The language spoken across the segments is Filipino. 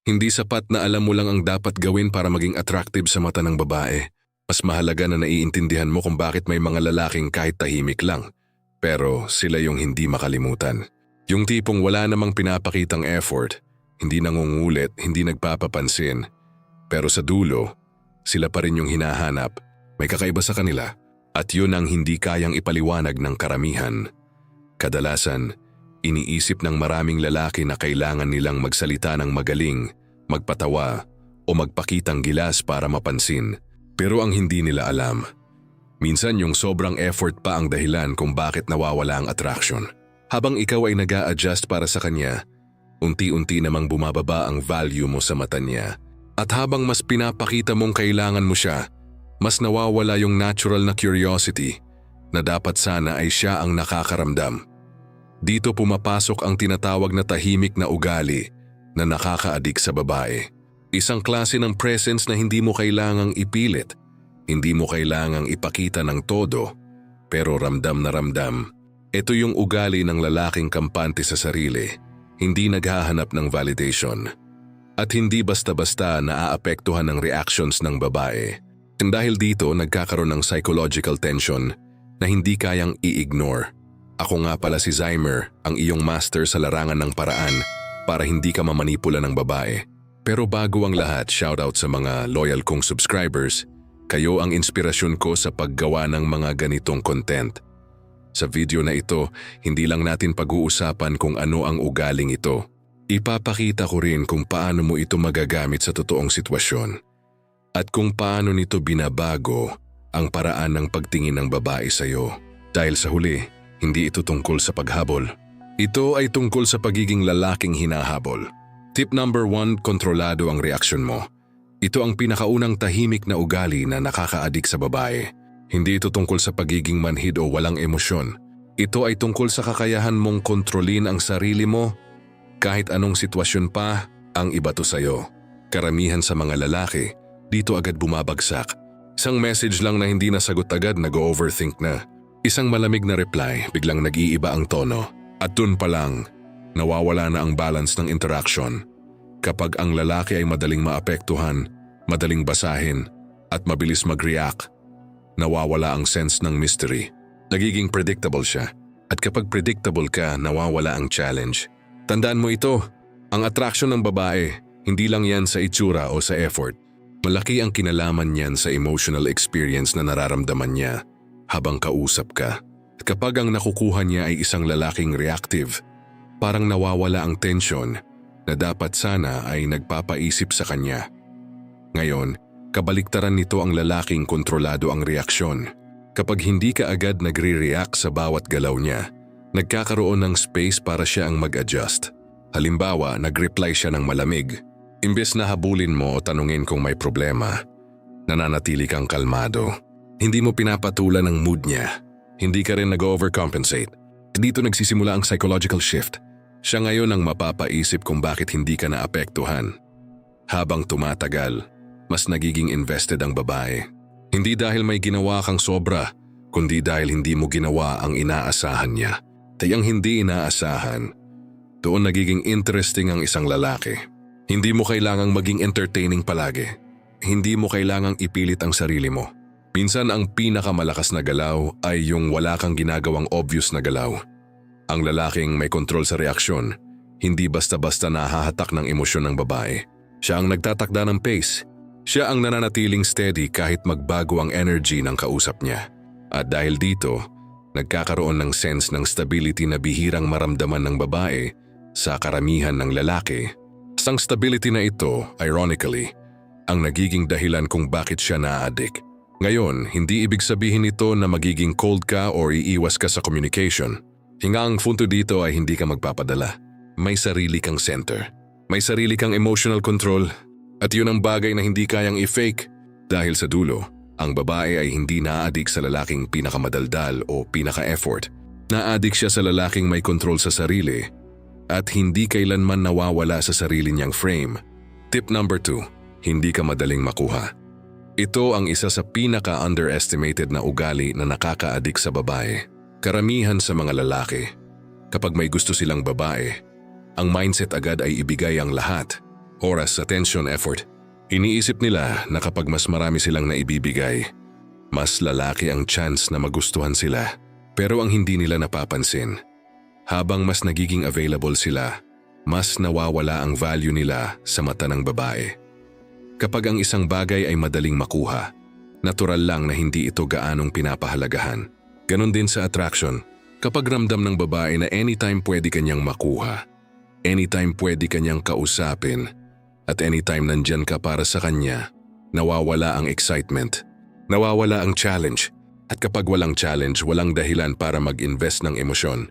Hindi sapat na alam mo lang ang dapat gawin para maging attractive sa mata ng babae. Mas mahalaga na naiintindihan mo kung bakit may mga lalaking kahit tahimik lang, pero sila yung hindi makalimutan. Yung tipong wala namang pinapakitang effort, hindi nangungulit, hindi nagpapapansin. Pero sa dulo, sila pa rin yung hinahanap. May kakaiba sa kanila at yun ang hindi kayang ipaliwanag ng karamihan. Kadalasan, iniisip ng maraming lalaki na kailangan nilang magsalita ng magaling, magpatawa o magpakitang gilas para mapansin. Pero ang hindi nila alam, minsan yung sobrang effort pa ang dahilan kung bakit nawawala ang attraction. Habang ikaw ay nag-a-adjust para sa kanya, unti-unti namang bumababa ang value mo sa mata niya. At habang mas pinapakita mong kailangan mo siya, mas nawawala yung natural na curiosity na dapat sana ay siya ang nakakaramdam. Dito pumapasok ang tinatawag na tahimik na ugali na nakaka-addict sa babae. Isang klase ng presence na hindi mo kailangang ipilit, hindi mo kailangang ipakita ng todo, pero ramdam na ramdam. Ito yung ugali ng lalaking kampante sa sarili, hindi naghahanap ng validation. At hindi basta-basta naaapektuhan ng reactions ng babae. Dahil dito nagkakaroon ng psychological tension na hindi kayang i-ignore. Ako nga pala si Zymer, ang iyong master sa larangan ng paraan para hindi ka mamanipula ng babae. Pero bago ang lahat, shoutout sa mga loyal kong subscribers. Kayo ang inspirasyon ko sa paggawa ng mga ganitong content. Sa video na ito, hindi lang natin pag-uusapan kung ano ang ugaling ito. Ipapakita ko rin kung paano mo ito magagamit sa totoong sitwasyon. At kung paano nito binabago ang paraan ng pagtingin ng babae sa iyo. Dahil sa huli, hindi ito tungkol sa paghabol. Ito ay tungkol sa pagiging lalaking hinahabol. Tip number 1, kontrolado ang reaksyon mo. Ito ang pinakaunang tahimik na ugali na nakaka-addict sa babae. Hindi ito tungkol sa pagiging manhid o walang emosyon. Ito ay tungkol sa kakayahan mong kontrolin ang sarili mo kahit anong sitwasyon pa ang ibato sa'yo. Karamihan sa mga lalaki, dito agad bumabagsak. Isang message lang na hindi nasagot agad, nag-overthink na. Isang malamig na reply, biglang nag-iiba ang tono. At dun pa lang, nawawala na ang balance ng interaction. Kapag ang lalaki ay madaling maapektuhan, madaling basahin, at mabilis mag-react, nawawala ang sense ng mystery. Nagiging predictable siya. At kapag predictable ka, nawawala ang challenge. Tandaan mo ito, ang attraction ng babae, hindi lang yan sa itsura o sa effort. Malaki ang kinalaman niyan sa emotional experience na nararamdaman niya habang kausap ka. At kapag ang nakukuha niya ay isang lalaking reactive, parang nawawala ang tension na dapat sana ay nagpapaisip sa kanya. Ngayon, kabaliktaran nito ang lalaking kontrolado ang reaksyon. Kapag hindi ka agad nagre-react sa bawat galaw niya, nagkakaroon ng space para siya ang mag-adjust. Halimbawa, nag-reply siya ng malamig. Imbes na habulin mo o tanungin kung may problema, nananatili kang kalmado. Hindi mo pinapatulan ang mood niya. Hindi ka rin nag-overcompensate. Dito nagsisimula ang psychological shift. Siya ngayon ang mapapaisip kung bakit hindi ka naapektuhan. Habang tumatagal, mas nagiging invested ang babae. Hindi dahil may ginawa kang sobra, kundi dahil hindi mo ginawa ang inaasahan niya. Tayang hindi inaasahan, doon nagiging interesting ang isang lalaki. Hindi mo kailangang maging entertaining palagi. Hindi mo kailangang ipilit ang sarili mo. Minsan ang pinakamalakas na galaw ay yung wala kang ginagawang obvious na galaw. Ang lalaking may kontrol sa reaksyon, hindi basta-basta nahahatak ng emosyon ng babae. Siya ang nagtatakda ng pace. Siya ang nananatiling steady kahit magbago ang energy ng kausap niya. At dahil dito, nagkakaroon ng sense ng stability na bihirang maramdaman ng babae sa karamihan ng lalaki. Ang stability na ito, ironically, ang nagiging dahilan kung bakit siya na-addict. Ngayon, hindi ibig sabihin ito na magiging cold ka o iiwas ka sa communication. Ang punto dito ay hindi ka magpapadala. May sarili kang center. May sarili kang emotional control. At yun ang bagay na hindi kayang i-fake. Dahil sa dulo, ang babae ay hindi na-addict sa lalaking pinakamadaldal o pinaka-effort. Na-addict siya sa lalaking may control sa sarili at hindi kailanman nawawala sa sarili niyang frame. Tip number 2, hindi ka madaling makuha. Ito ang isa sa pinaka-underestimated na ugali na nakaka-addict sa babae. Karamihan sa mga lalaki, kapag may gusto silang babae, ang mindset agad ay ibigay ang lahat oras, attention, effort. Iniisip nila na kapag mas marami silang naibibigay, mas lalaki ang chance na magustuhan sila. Pero ang hindi nila napapansin, habang mas nagiging available sila, mas nawawala ang value nila sa mata ng babae. Kapag ang isang bagay ay madaling makuha, natural lang na hindi ito gaanong pinapahalagahan. Ganon din sa attraction. Kapag ramdam ng babae na anytime pwede kanyang makuha, anytime pwede kanyang kausapin, at anytime nandyan ka para sa kanya, nawawala ang excitement, nawawala ang challenge. At kapag walang challenge, walang dahilan para mag-invest ng emosyon.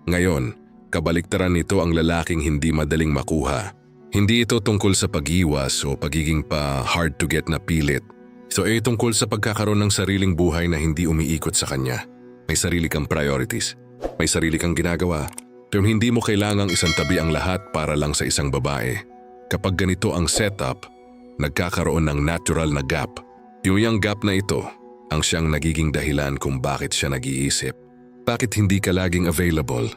Ngayon, kabaliktaran nito ang lalaking hindi madaling makuha. Hindi ito tungkol sa pag-iwas o pagiging hard to get na pilit. Ito ay tungkol sa pagkakaroon ng sariling buhay na hindi umiikot sa kanya. May sarili kang priorities, may sarili kang ginagawa, pero hindi mo kailangang isang tabi ang lahat para lang sa isang babae. Kapag ganito ang setup, nagkakaroon ng natural na gap. Yung gap na ito, ang siyang nagiging dahilan kung bakit siya nag-iisip. Bakit hindi ka laging available?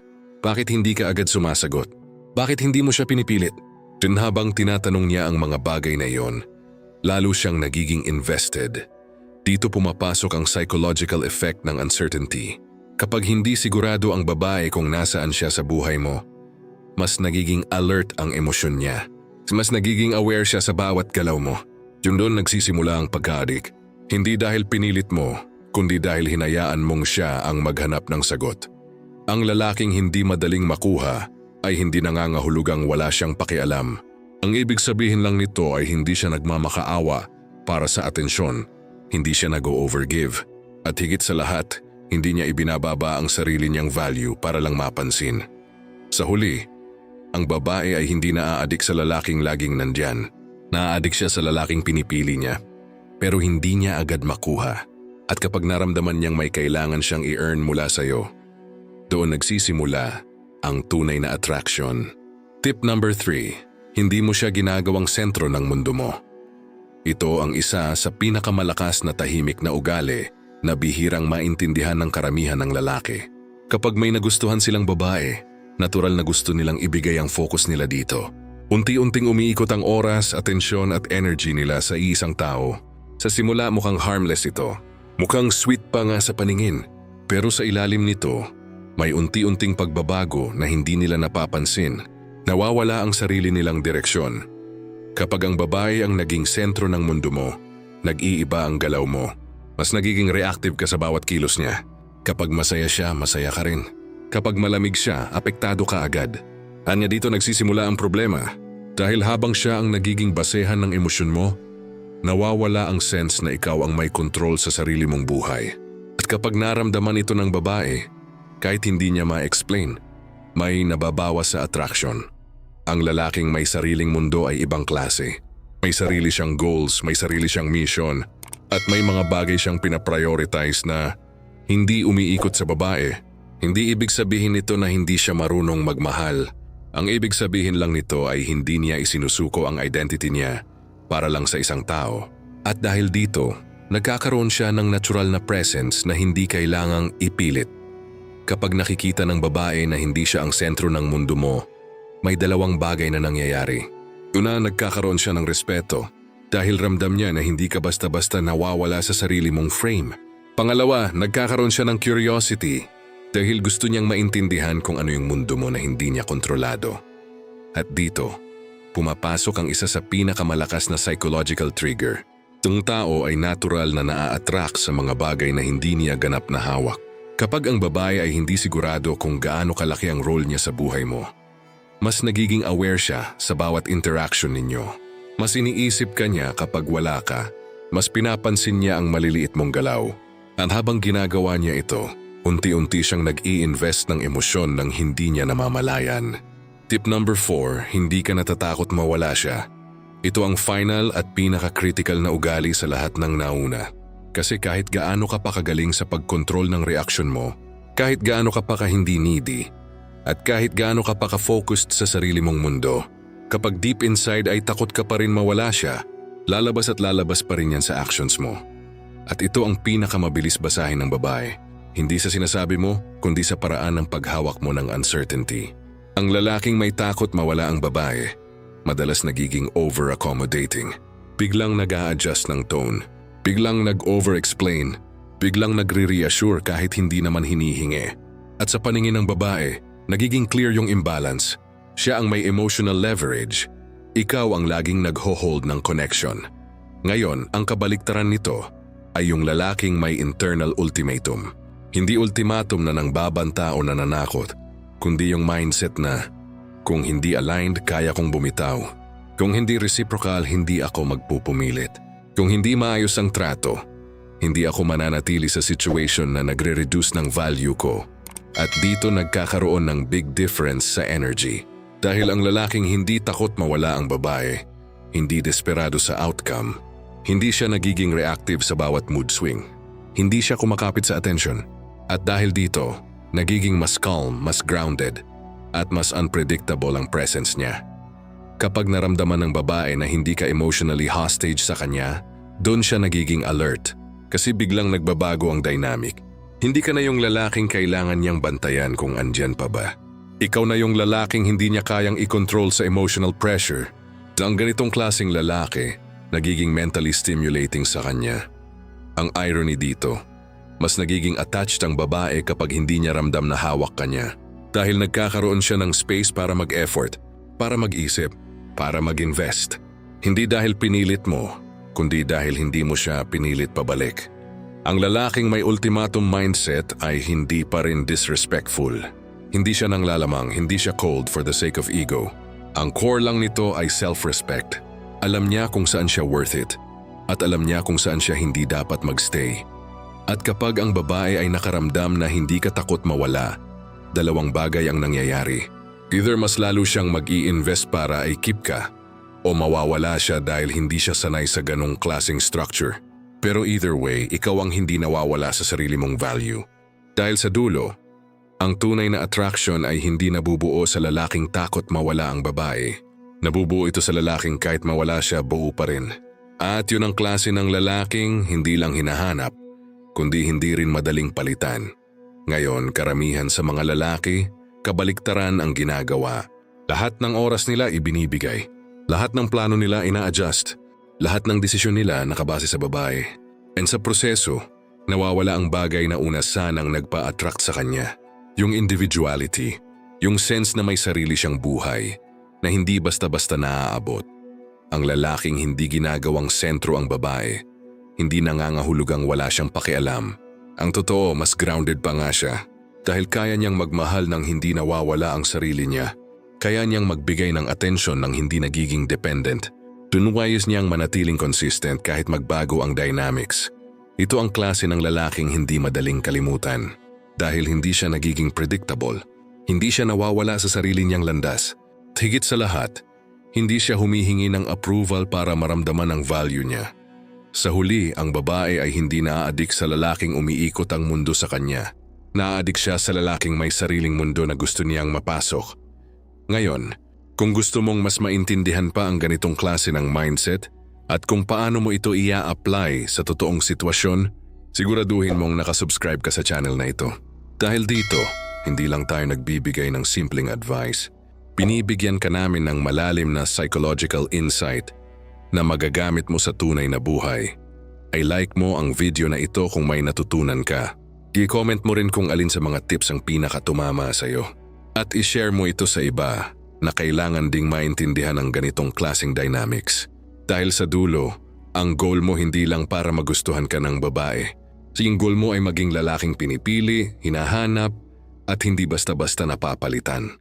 Bakit hindi ka agad sumasagot? Bakit hindi mo siya pinipilit? Habang tinatanong niya ang mga bagay na iyon, lalo siyang nagiging invested. Dito pumapasok ang psychological effect ng uncertainty. Kapag hindi sigurado ang babae kung nasaan siya sa buhay mo, mas nagiging alert ang emosyon niya. Mas nagiging aware siya sa bawat galaw mo. Doon nagsisimula ang pagka-addict. Hindi dahil pinilit mo, kundi dahil hinayaan mong siya ang maghanap ng sagot. Ang lalaking hindi madaling makuha ay hindi nangangahulugang wala siyang pakialam. Ang ibig sabihin lang nito ay hindi siya nagmamakaawa para sa atensyon, hindi siya nag-overgive, at higit sa lahat, hindi niya ibinababa ang sarili niyang value para lang mapansin. Sa huli, ang babae ay hindi naa-addict sa lalaking laging nandyan. Naa-addict siya sa lalaking pinipili niya. Pero hindi niya agad makuha. At kapag naramdaman niyang may kailangan siyang i-earn mula sa'yo, doon nagsisimula ang tunay na attraction. Tip number 3, hindi mo siya ginagawang sentro ng mundo mo. Ito ang isa sa pinakamalakas na tahimik na ugali na bihirang maintindihan ng karamihan ng lalaki. Kapag may nagustuhan silang babae, natural na gusto nilang ibigay ang focus nila dito. Unti-unting umiikot ang oras, atensyon at energy nila sa isang tao. Sa simula mukhang harmless ito. Mukhang sweet pa nga sa paningin. Pero sa ilalim nito, may unti-unting pagbabago na hindi nila napapansin. Nawawala ang sarili nilang direksyon. Kapag ang babae ang naging sentro ng mundo mo, nag-iiba ang galaw mo. Mas nagiging reactive ka sa bawat kilos niya. Kapag masaya siya, masaya ka rin. Kapag malamig siya, apektado ka agad. Anya dito nagsisimula ang problema. Dahil habang siya ang nagiging basehan ng emosyon mo, nawawala ang sense na ikaw ang may control sa sarili mong buhay. At kapag naramdaman ito ng babae, kahit hindi niya ma-explain, may nababawas sa attraction. Ang lalaking may sariling mundo ay ibang klase. May sarili siyang goals, may sarili siyang mission, at may mga bagay siyang pinaprioritize na hindi umiikot sa babae. Hindi ibig sabihin nito na hindi siya marunong magmahal. Ang ibig sabihin lang nito ay hindi niya isinusuko ang identity niya para lang sa isang tao. At dahil dito, nagkakaroon siya ng natural na presence na hindi kailangang ipilit. Kapag nakikita ng babae na hindi siya ang sentro ng mundo mo, may dalawang bagay na nangyayari. Una, nagkakaroon siya ng respeto dahil ramdam niya na hindi ka basta-basta nawawala sa sarili mong frame. Pangalawa, nagkakaroon siya ng curiosity dahil gusto niyang maintindihan kung ano yung mundo mo na hindi niya kontrolado. At dito, pumapasok ang isa sa pinakamalakas na psychological trigger. Itong tao ay natural na naa-attract sa mga bagay na hindi niya ganap na hawak. Kapag ang babae ay hindi sigurado kung gaano kalaki ang role niya sa buhay mo, mas nagiging aware siya sa bawat interaction ninyo. Mas iniisip ka niya kapag wala ka, mas pinapansin niya ang maliliit mong galaw. At habang ginagawa niya ito, unti-unti siyang nag-i-invest ng emosyon nang hindi niya namamalayan. Tip number 4, hindi ka natatakot mawala siya. Ito ang final at pinaka-critical na ugali sa lahat ng nauna. Kasi kahit gaano ka pa kagaling sa pagkontrol ng reaksyon mo, kahit gaano ka pa hindi needy, at kahit gaano ka pa ka-focused sa sarili mong mundo, kapag deep inside ay takot ka pa rin mawala siya, lalabas at lalabas pa rin yan sa actions mo. At ito ang pinakamabilis basahin ng babae. Hindi sa sinasabi mo, kundi sa paraan ng paghawak mo ng uncertainty. Ang lalaking may takot mawala ang babae, madalas nagiging over-accommodating. Biglang nag-a-adjust ng tone, biglang nag-over-explain, biglang nagre-reassure kahit hindi naman hinihingi. At sa paningin ng babae, nagiging clear yung imbalance. Siya ang may emotional leverage, ikaw ang laging nagho-hold ng connection. Ngayon, ang kabaliktaran nito ay yung lalaking may internal ultimatum. Hindi ultimatum na nangbabanta o nananakot, kundi yung mindset na kung hindi aligned, kaya kong bumitaw. Kung hindi reciprocal, hindi ako magpupumilit. Kung hindi maayos ang trato, hindi ako mananatili sa situation na nagre-reduce ng value ko. At dito nagkakaroon ng big difference sa energy. Dahil ang lalaking hindi takot mawala ang babae, hindi desperado sa outcome, hindi siya nagiging reactive sa bawat mood swing, hindi siya kumakapit sa attention. At dahil dito, nagiging mas calm, mas grounded, at mas unpredictable ang presence niya. Kapag naramdaman ng babae na hindi ka emotionally hostage sa kanya, doon siya nagiging alert kasi biglang nagbabago ang dynamic. Hindi ka na yung lalaking kailangan niyang bantayan kung andyan pa ba. Ikaw na yung lalaking hindi niya kayang i-control sa emotional pressure. Ang ganitong klaseng lalaki, nagiging mentally stimulating sa kanya. Ang irony dito, mas nagiging attached ang babae kapag hindi niya ramdam na hawak ka niya. Dahil nagkakaroon siya ng space para mag-effort, para mag-isip, para mag-invest. Hindi dahil pinilit mo, kundi dahil hindi mo siya pinilit pabalik. Ang lalaking may ultimatum mindset ay hindi pa rin disrespectful. Hindi siya nanglalamang, hindi siya cold for the sake of ego. Ang core lang nito ay self-respect. Alam niya kung saan siya worth it, at alam niya kung saan siya hindi dapat magstay. At kapag ang babae ay nakaramdam na hindi ka takot mawala, dalawang bagay ang nangyayari. Either mas lalo siyang mag-i-invest para i-keep ka, o mawawala siya dahil hindi siya sanay sa ganong klaseng structure. Pero either way, ikaw ang hindi nawawala sa sarili mong value. Dahil sa dulo, ang tunay na attraction ay hindi nabubuo sa lalaking takot mawala ang babae. Nabubuo ito sa lalaking kahit mawala siya, buo pa rin. At yun ang klase ng lalaking hindi lang hinahanap, kundi hindi rin madaling palitan. Ngayon, karamihan sa mga lalaki, kabaliktaran ang ginagawa. Lahat ng oras nila ibinibigay. Lahat ng plano nila ina-adjust. Lahat ng desisyon nila nakabase sa babae. And sa proseso, nawawala ang bagay na una sanang nagpa-attract sa kanya. Yung individuality, yung sense na may sarili siyang buhay, na hindi basta-basta naaabot. Ang lalaking hindi ginagawang sentro ang babae, hindi nangangahulugang wala siyang pakialam. Ang totoo, mas grounded pa nga siya, dahil kaya niyang magmahal ng hindi nawawala ang sarili niya. Kaya niyang magbigay ng atensyon ng hindi nagiging dependent. Tunwayos niyang manatiling consistent kahit magbago ang dynamics. Ito ang klase ng lalaking hindi madaling kalimutan. Dahil hindi siya nagiging predictable, hindi siya nawawala sa sarili niyang landas. At higit sa lahat, hindi siya humihingi ng approval para maramdaman ang value niya. Sa huli, ang babae ay hindi naaadik sa lalaking umiikot ang mundo sa kanya. Naaadik siya sa lalaking may sariling mundo na gusto niyang mapasok. Ngayon, kung gusto mong mas maintindihan pa ang ganitong klase ng mindset at kung paano mo ito ia-apply sa totoong sitwasyon, siguraduhin mong nakasubscribe ka sa channel na ito. Dahil dito, hindi lang tayo nagbibigay ng simpleng advice. Binibigyan ka namin ng malalim na psychological insight na magagamit mo sa tunay na buhay. I-like mo ang video na ito kung may natutunan ka. I-comment mo rin kung alin sa mga tips ang pinakatumama sa'yo. At i-share mo ito sa iba na kailangan ding maintindihan ang ganitong klaseng dynamics. Dahil sa dulo, ang goal mo hindi lang para magustuhan ka ng babae. Yung goal mo ay maging lalaking pinipili, hinahanap, at hindi basta-basta napapalitan.